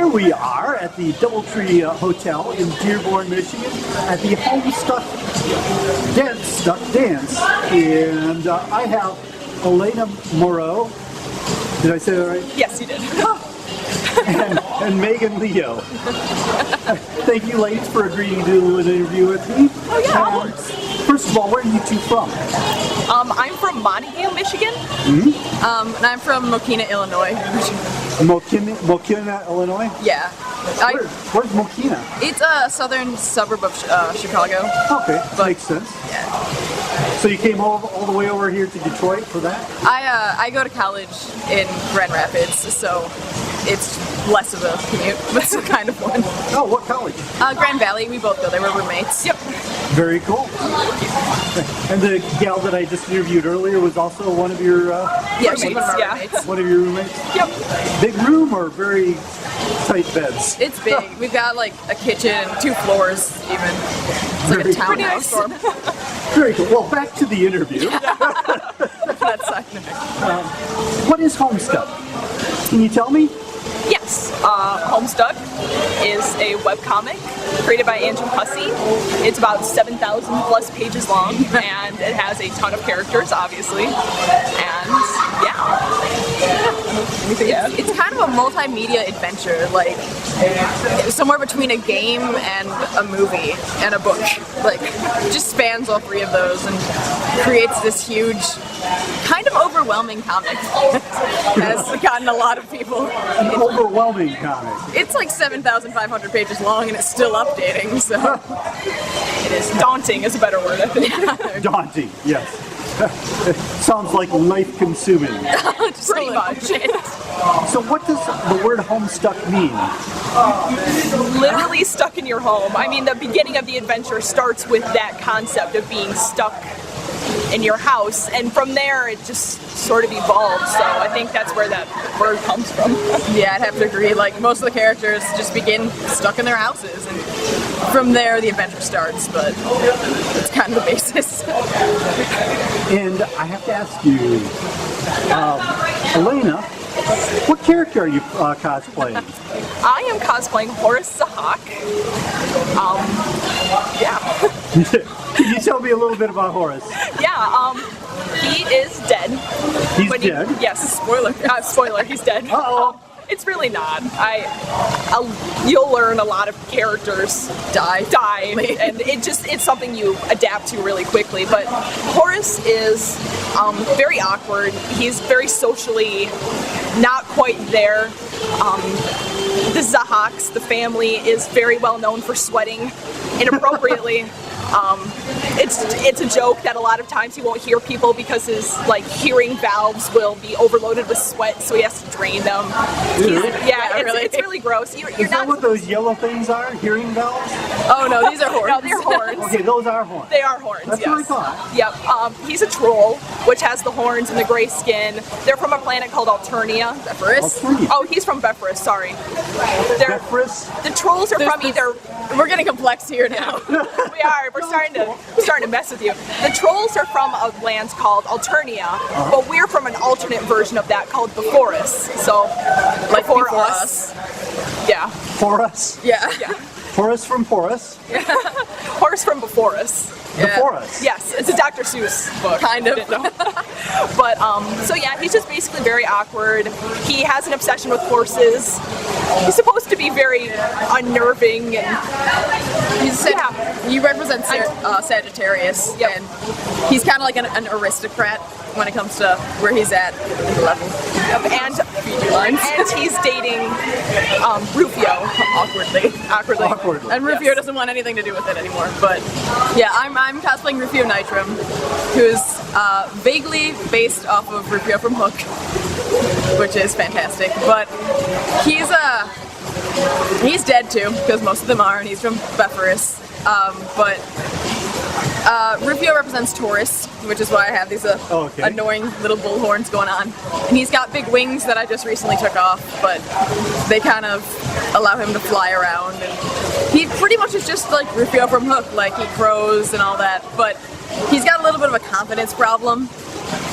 here we are at the Doubletree Hotel in Dearborn, Michigan, at the Homestuck Dancestuck Dance, and I have Alaina Moreau. Did I say that right? Yes, you did. and Megan Leo. Thank you, ladies, for agreeing to do an interview with me. Oh yeah, of course. First of all, where are you two from? I'm from Montague, Michigan. And I'm from Mokina, Illinois. Mokina, Illinois? Yeah. Where's Mokina? It's a southern suburb of Chicago. Okay, makes sense. Yeah. So you came all the way over here to Detroit for that? I go to college in Grand Rapids, so it's less of a commute, but it's kind of one. Oh, what college? Grand Valley. We both go there. We're roommates. Yep. Very cool. And the gal that I just interviewed earlier was also one of your roommates. Yeah. One of your roommates? Yep. Big room or very tight beds? It's big. We've got like a kitchen and 2 floors even. It's like a townhouse. Very cool. Well, back to the interview. That's What is Homestuck? Can you tell me? Yes, Homestuck is a webcomic created by Andrew Hussey. It's about 7,000 plus pages long, and it has a ton of characters, obviously. And yeah, it's kind of a multimedia adventure, like somewhere between a game and a movie and a book. Like, just spans all 3 of those and creates this huge, kind of overwhelming comic. Has gotten a lot of people. An overwhelming comic. It's like 7,500 pages long and it's still updating, so it is daunting is a better word, I think. Daunting, yes. Sounds like life-consuming. Pretty much. So what does the word Homestuck mean? Literally stuck in your home. I mean, the beginning of the adventure starts with that concept of being stuck in your house, and from there it just sort of evolved, so I think that's where that word comes from. Yeah, I'd have to agree. Like, most of the characters just begin stuck in their houses, and from there the adventure starts, but it's kind of the basis. And I have to ask you, Alaina, what character are you cosplaying? I am cosplaying Horace the Hawk. Yeah. Can you tell me a little bit about Horace? Yeah, he is dead. He's dead? Yes, spoiler. Spoiler, he's dead. Uh-oh. It's really not. You'll learn a lot of characters die, and it's something you adapt to really quickly. But Horace is very awkward. He's very socially not quite there. The Zahaks, the family, is very well known for sweating inappropriately. It's a joke that a lot of times he won't hear people because his hearing valves will be overloaded with sweat, so he has to drain them. It's really gross. Is that what those yellow things are? Hearing valves? Oh no, these are horns. No, they're horns. Okay, those are horns. They are horns. That's yes. what I thought. Yep. He's a troll, which has the horns and the gray skin. They're from a planet called Alternia. Bepharis? Oh, he's from Bepharis. Sorry. Bepharis? The trolls are from either. We're getting complex here now. We are. We're starting to mess with you. The trolls are from a land called Alternia, but we're from an alternate version of that called Bepharis. So, like before us. Yeah. For us? Yeah. Horace from Porus? Horace from Bepharis. Before us? Yes, it's a Dr. Seuss book. Kind of. But, so yeah, he's just basically very awkward. He has an obsession with horses. He's supposed to be very unnerving. And he represents Sagittarius, and he's kind of like an aristocrat when it comes to where he's at in the level. And he's dating Rufio awkwardly. And Rufio doesn't want anything to do with it anymore. But yeah, I'm cosplaying Rufio Nitram, who's vaguely based off of Rufio from Hook, which is fantastic. But he's dead too, because most of them are, and he's from Bepharis. But Rufio represents Taurus, which is why I have these annoying little bull horns going on. And he's got big wings that I just recently took off, but they kind of allow him to fly around. And he pretty much is just like Rufio from Hook, like he crows and all that, but he's got a little bit of a confidence problem.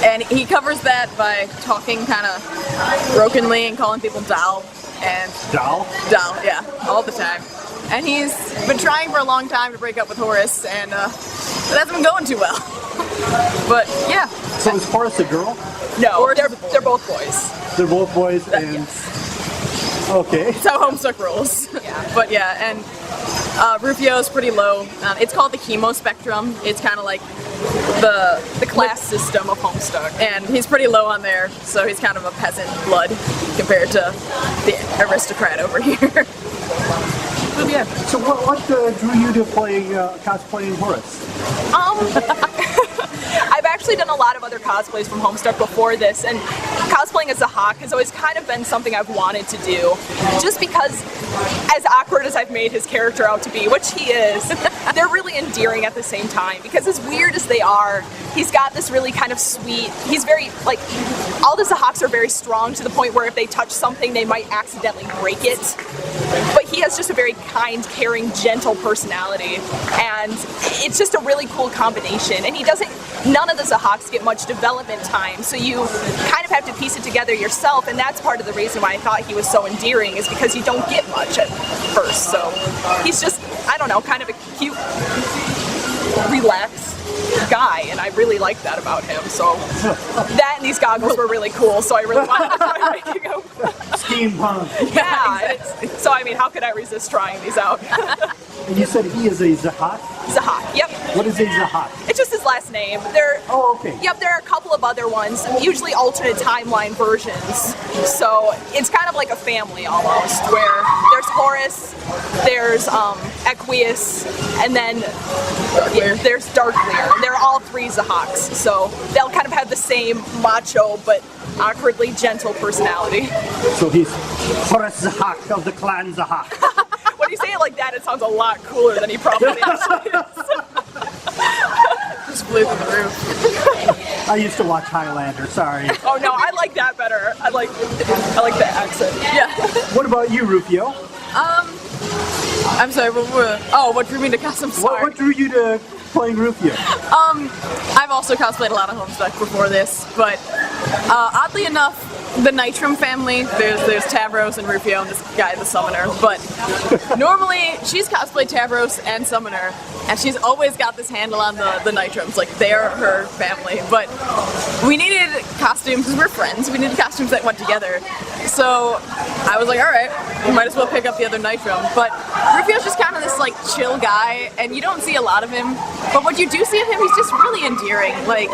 And he covers that by talking kind of brokenly and calling people doll. and Doll? Doll, yeah, all the time. And he's been trying for a long time to break up with Horace, and it hasn't been going too well. But yeah. So is Horace a girl? No, they're both boys. They're both boys, and yes. okay. That's how Homestuck rolls. Yeah. But yeah, and Rufio's pretty low. It's called the chemo spectrum. It's kind of like the class system of Homestuck, and he's pretty low on there, so he's kind of a peasant blood compared to the aristocrat over here. But yeah. So what drew you to cosplaying Horace? I've actually done a lot of other cosplays from Homestuck before this, and cosplaying as a Hawk has always kind of been something I've wanted to do. Just because, as awkward as I've made his character out to be, which he is, they're really endearing at the same time. Because as weird as they are, he's got this really kind of sweet, he's very, like, all the Zahaks are very strong to the point where if they touch something, they might accidentally break it. But he has just a very kind, caring, gentle personality, and it's just a really cool combination. And he doesn't, none of the Zahaks get much development time, so you kind of have to piece it together yourself, and that's part of the reason why I thought he was so endearing, is because you don't get much at first. So he's just, I don't know, kind of a cute, relaxed guy, and I really like that about him. So that and these goggles were really cool, so I really wanted to try making them. Steampunk. Yeah, exactly. So I mean, how could I resist trying these out? And you said he is a Zahak? Zahak, yep. What is a Zahak? It's just his last name. Oh, okay. Yep, there are a couple of other ones, usually alternate timeline versions. So it's kind of like a family almost, where there's Horace, there's Equius, and then there's Darklear. And they're all three Zahaks, so they'll kind of have the same macho but awkwardly gentle personality. So he's Horace Zahak of the clan Zahak. When you say it like that, it sounds a lot cooler than he probably actually is. Just flew through the roof. I used to watch Highlander, sorry. Oh no, I like that better. I like the accent. Yeah. What about you, Rufio? I'm sorry, what drew me to cosplay? Sorry. What drew you to playing Rufio? I've also cosplayed a lot of Homestuck before this, but oddly enough, the Nitram family, there's Tavros and Rufio and this guy, the Summoner, but normally she's cosplayed Tavros and Summoner, and she's always got this handle on the Nitrams, like they're her family, but we needed costumes, because we're friends, we needed costumes that went together, so I was like, alright, we might as well pick up the other Nitram, but Rufio's just kind of this like chill guy, and you don't see a lot of him, but what you do see of him, he's just really endearing, like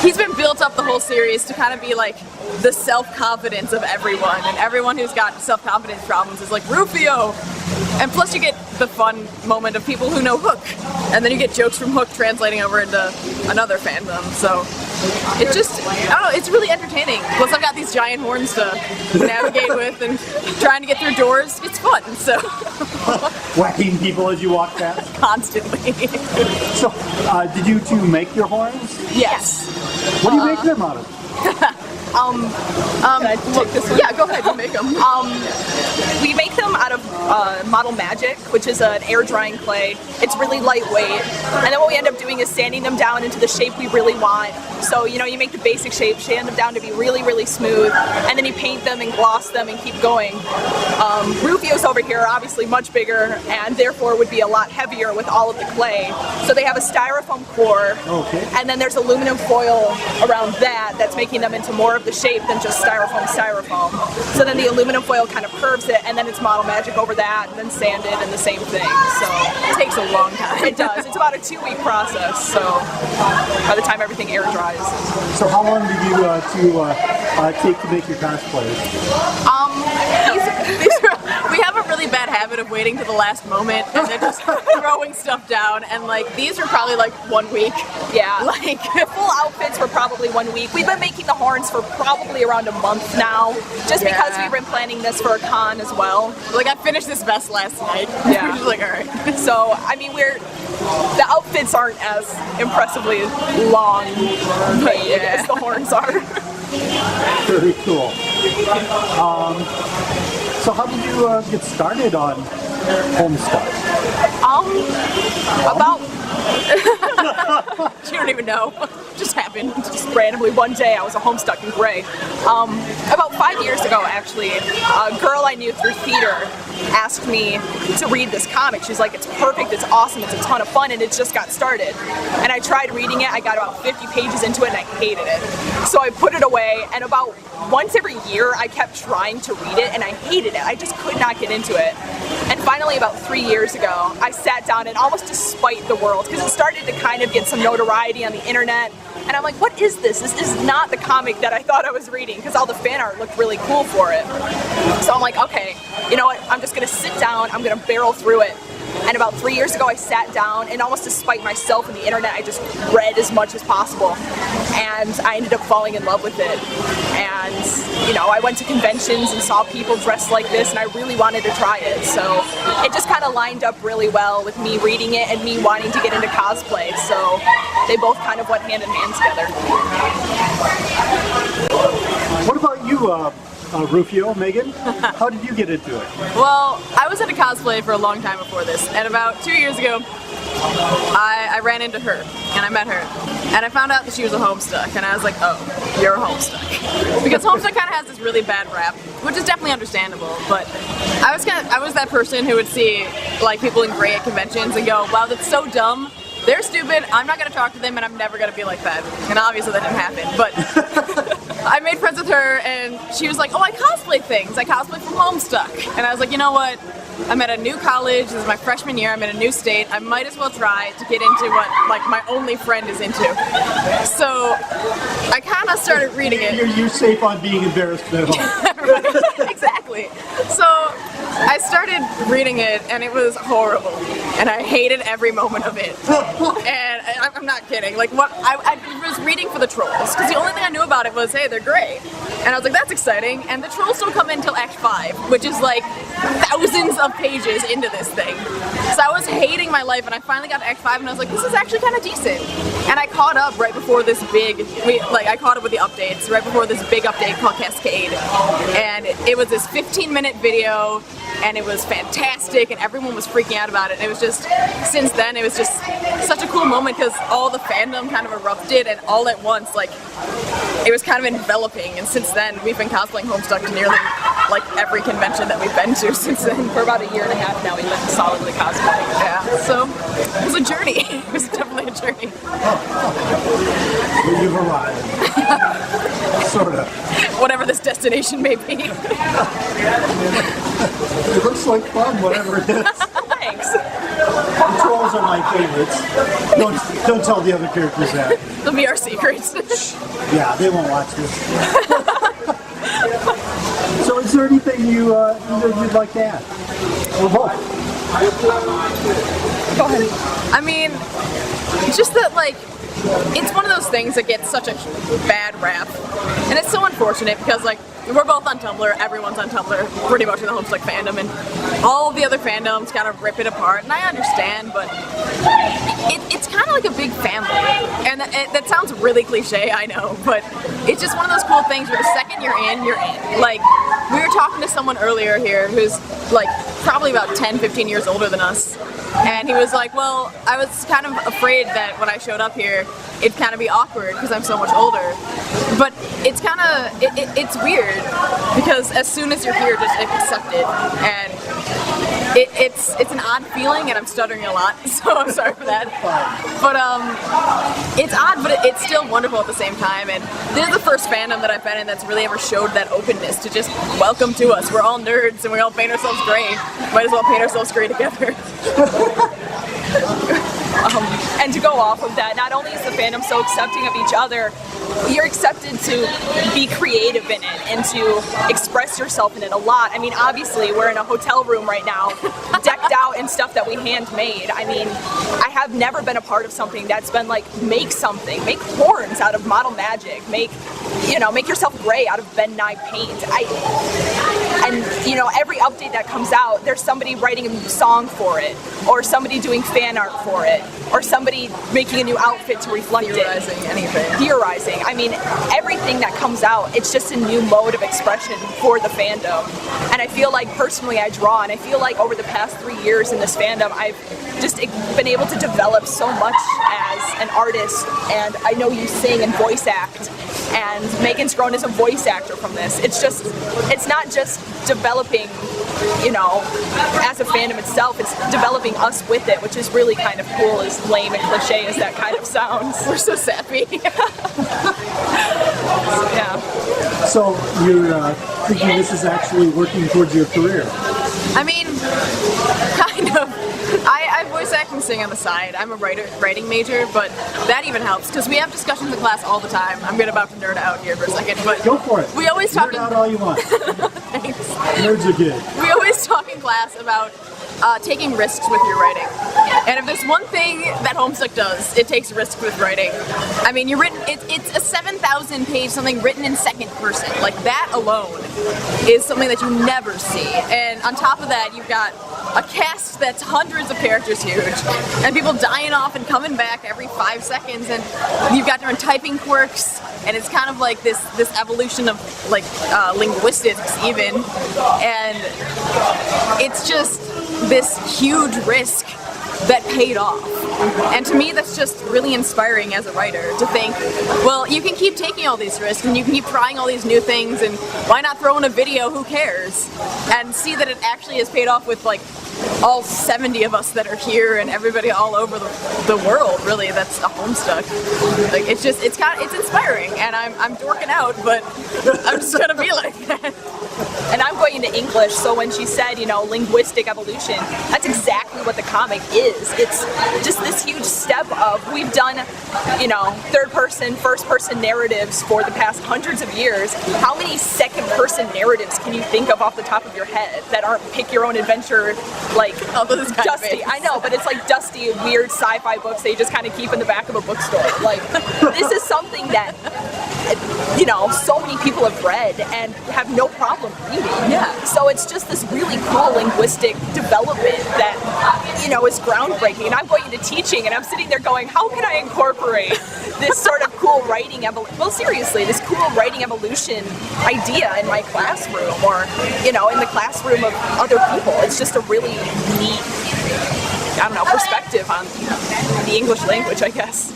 he's been built up the whole series to kind of be like the self-confidence of everyone, and everyone who's got self-confidence problems is like, Rufio! And plus you get the fun moment of people who know Hook, and then you get jokes from Hook translating over into another fandom, so it's just, I don't know, it's really entertaining. Plus I've got these giant horns to navigate with, and trying to get through doors, it's fun, so. Whacking people as you walk past? Constantly. So, did you two make your horns? Yes. What do you make them out of? Can I take this one? Yeah, go ahead, you make them. We make them out of Model Magic, which is an air drying clay. It's really lightweight, and then what we end up doing is sanding them down into the shape we really want. So, you know, you make the basic shape, sand them down to be really, really smooth, and then you paint them and gloss them and keep going. Rufio's over here are obviously much bigger, and therefore would be a lot heavier with all of the clay. So they have a styrofoam core, okay, and then there's aluminum foil around that's making them into more of the shape than just styrofoam. So then the aluminum foil kind of curves it, and then it's Model Magic over that, and then sanded, and the same thing. So it takes a long time. It does. It's about a 2-week process, so by the time everything air dries. So how long did you take to make your cosplays? We have a really bad habit of waiting to the last moment and then just throwing stuff down, and like these are probably like 1 week. Yeah, like full outfits were probably 1 week. We've been making the horns for probably around a month now, just because we've been planning this for a con as well. Like I finished this vest last night. Yeah. We're just like, alright. So I mean, the outfits aren't as impressively long made as the horns are. Very cool. So how did you get started on Homestuck? About You don't even know. Just happened. happened just randomly one day. I was a Homestuck in gray. About 5 years ago, actually, a girl I knew through theater asked me to read this comic. She's like, it's perfect, it's awesome, it's a ton of fun, and it just got started. And I tried reading it, I got about 50 pages into it, and I hated it. So I put it away, and about once every year, I kept trying to read it, and I hated it. I just could not get into it. And finally, about 3 years ago, I sat down, and almost despite the world, because it started to kind of get some notoriety on the internet, and I'm like, what is this? This is not the comic that I thought I was reading, because all the fan art looked really cool for it. So I'm like, okay, you know what? I'm just going to sit down, I'm going to barrel through it. And about 3 years ago, I sat down, and almost despite myself and the internet, I just read as much as possible. And I ended up falling in love with it. And, you know, I went to conventions and saw people dressed like this, and I really wanted to try it. So it just kind of lined up really well with me reading it and me wanting to get into cosplay. So they both kind of went hand in hand together. What about you, Rufio, Megan? How did you get into it? Well, I was into cosplay for a long time before this, and about 2 years ago, I ran into her, and I met her, and I found out that she was a Homestuck, and I was like, oh, you're a Homestuck. Because Homestuck kind of has this really bad rap, which is definitely understandable, but I was that person who would see like people in gray at conventions and go, wow, that's so dumb. They're stupid, I'm not going to talk to them, and I'm never going to be like that. And obviously that didn't happen, but I made friends with her, and she was like, oh, I cosplay things. I cosplay from Homestuck. And I was like, you know what? I'm at a new college, this is my freshman year, I'm in a new state, I might as well try to get into what like my only friend is into. So I kind of started reading it. You're safe on being embarrassed at home. Right, exactly. So I started reading it, and it was horrible, and I hated every moment of it. And I'm not kidding. Like, what I was reading for the trolls, because the only thing I knew about it was, hey, they're gray. And I was like, that's exciting. And the trolls don't come in until Act 5, which is like thousands of pages into this thing. So I was hating my life, and I finally got to Act 5, and I was like, this is actually kind of decent. And I caught up right before this I caught up with the updates, right before this big update called Cascade. And it was this 15-minute video, and it was fantastic, and everyone was freaking out about it. And it was just, since then, it was just such a cool moment, because all the fandom kind of erupted, and all at once, like, it was kind of enveloping. And since then, we've been cosplaying Homestuck to nearly like every convention that we've been to since then. For about a year and a half now, we've been solidly cosplaying. Yeah, so it was a journey. It was definitely a journey. You've arrived. Sort of. Whatever this destination may be. It looks like fun, whatever it is. Thanks. The trolls are my favorites. Don't tell the other characters that. They'll be our secrets. Yeah, they won't watch this. So is there anything you'd like to add? Or both? Go ahead. I mean, just that, like, it's one of those things that gets such a bad rap. And it's so unfortunate, because, like, we're both on Tumblr, everyone's on Tumblr, pretty much in the Homestuck fandom, and all of the other fandoms kind of rip it apart, and I understand, but it's kind of like a big family. And that sounds really cliche, I know, but it's just one of those cool things where the second you're in, you're in. Like, we were talking to someone earlier here who's, like, probably about 10, 15 years older than us, and he was like, well, I was kind of afraid that when I showed up here, it'd kind of be awkward because I'm so much older. But it's kind of, it's weird, because as soon as you're here, just accept it. And it's an odd feeling, and I'm stuttering a lot, so I'm sorry for that. But it's odd, but it's still wonderful at the same time. And this is the first fandom that I've been in that's really ever showed that openness to just welcome to us. We're all nerds, and we all paint ourselves gray. Might as well paint ourselves gray together. And to go off of that, not only is the fandom so accepting of each other, you're accepted to be creative in it and to express yourself in it a lot. I mean, obviously, we're in a hotel room right now, decked out in stuff that we handmade. I mean, I have never been a part of something that's been like, make something, make horns out of model magic, make yourself gray out of Ben Nye paint. and you know, every update that comes out, there's somebody writing a new song for it, or somebody doing fan art for it, or somebody making a new outfit to reflect Theorizing anything. Theorizing. I mean, everything that comes out, it's just a new mode of expression for the fandom. And I feel like personally I draw, and I feel like over the past 3 years in this fandom, I've just been able to develop so much as an artist. And I know you sing and voice act, and Megan's grown as a voice actor from this. It's not just developing, you know, as a fandom itself, it's developing us with it, which is really kind of cool, as lame and cliche as that kind of sounds. We're so sappy. Yeah. So you're thinking this is actually working towards your career? I mean, kind of. I voice act and sing on the side. I'm a writing major, but that even helps because we have discussions in class all the time. I'm about to nerd out here for a second, but go for it. We always talk. Nerd out all you want. Thanks. Nerds are good. We always talk in class about taking risks with your writing. And if there's one thing that Homestuck does, it takes risks with writing. I mean, it's a 7,000 page something written in second person. Like, that alone is something that you never see. And on top of that, you've got a cast that's hundreds of characters huge, and people dying off and coming back every 5 seconds, and you've got different typing quirks, and it's kind of like this evolution of like linguistics even, and it's just this huge risk that paid off. And to me, that's just really inspiring as a writer to think, well, you can keep taking all these risks and you can keep trying all these new things, and why not throw in a video, who cares? And see that it actually has paid off with like all 70 of us that are here and everybody all over the world, really, that's a Homestuck. Like, it's inspiring, and I'm dorking out, but I'm just gonna be like that. And I'm going into English, so when she said, you know, linguistic evolution, that's exactly what the comic is. It's just this huge step of, we've done, you know, third person, first person narratives for the past hundreds of years. How many second person narratives can you think of off the top of your head that aren't pick your own adventure, like dusty? I know, but it's like dusty, weird sci-fi books that you just kind of keep in the back of a bookstore. Like, this is something that, you know, so many people have read and have no problem reading. Yeah. So it's just this really cool linguistic development that, you know, is groundbreaking. And I'm going into teaching, and I'm sitting there going, how can I incorporate this sort of cool writing evolution? Well, seriously, this cool writing evolution idea in my classroom, or, you know, in the classroom of other people. It's just a really neat, I don't know, perspective on the English language, I guess.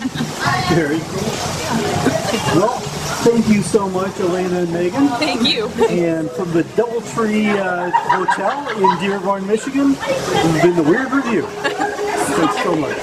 Very cool. Well, thank you so much, Alaina and Megan. Thank you. And from the Doubletree Hotel in Dearborn, Michigan, this has been the Weird Review. Thanks so much.